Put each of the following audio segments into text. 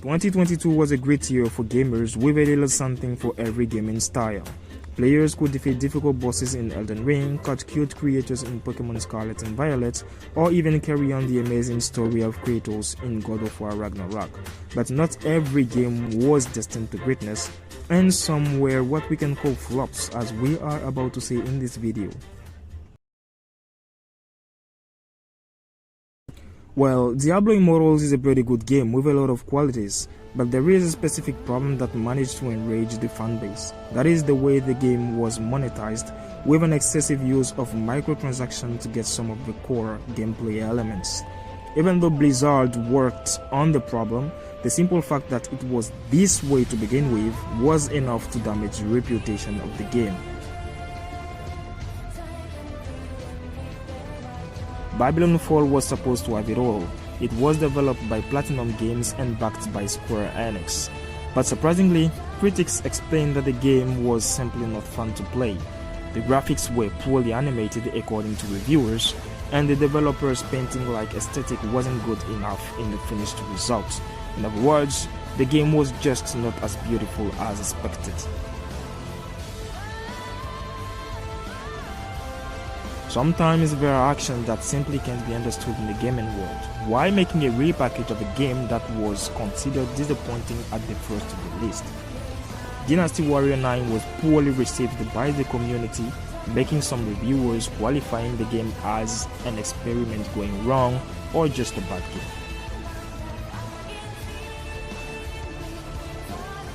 2022 was a great year for gamers with a little something for every gaming style. Players could defeat difficult bosses in Elden Ring, catch cute creatures in Pokemon Scarlet and Violet, or even carry on the amazing story of Kratos in God of War Ragnarok. But not every game was destined to greatness, and some were what we can call flops, as we are about to see in this video. Well, Diablo Immortals is a pretty good game with a lot of qualities, but there is a specific problem that managed to enrage the fanbase. That is the way the game was monetized, with an excessive use of microtransactions to get some of the core gameplay elements. Even though Blizzard worked on the problem, the simple fact that it was this way to begin with was enough to damage the reputation of the game. Babylon Fall was supposed to have it all. It was developed by Platinum Games and backed by Square Enix. But surprisingly, critics explained that the game was simply not fun to play. The graphics were poorly animated according to reviewers, and the developer's painting-like aesthetic wasn't good enough in the finished result. In other words, the game was just not as beautiful as expected. Sometimes there are actions that simply can't be understood in the gaming world. Why making a repackage of a game that was considered disappointing at the first release? Dynasty Warrior 9 was poorly received by the community, making some reviewers qualifying the game as an experiment going wrong or just a bad game.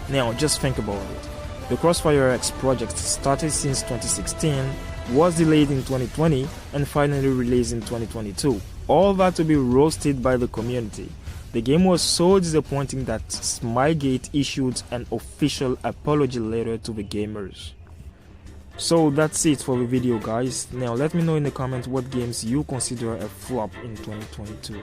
Now just think about it. The Crossfire X project started since 2016, was delayed in 2020 and finally released in 2022. All that to be roasted by the community. The game was so disappointing that Smilegate issued an official apology letter to the gamers. So that's it for the video, guys. Now let me know in the comments what games you consider a flop in 2022.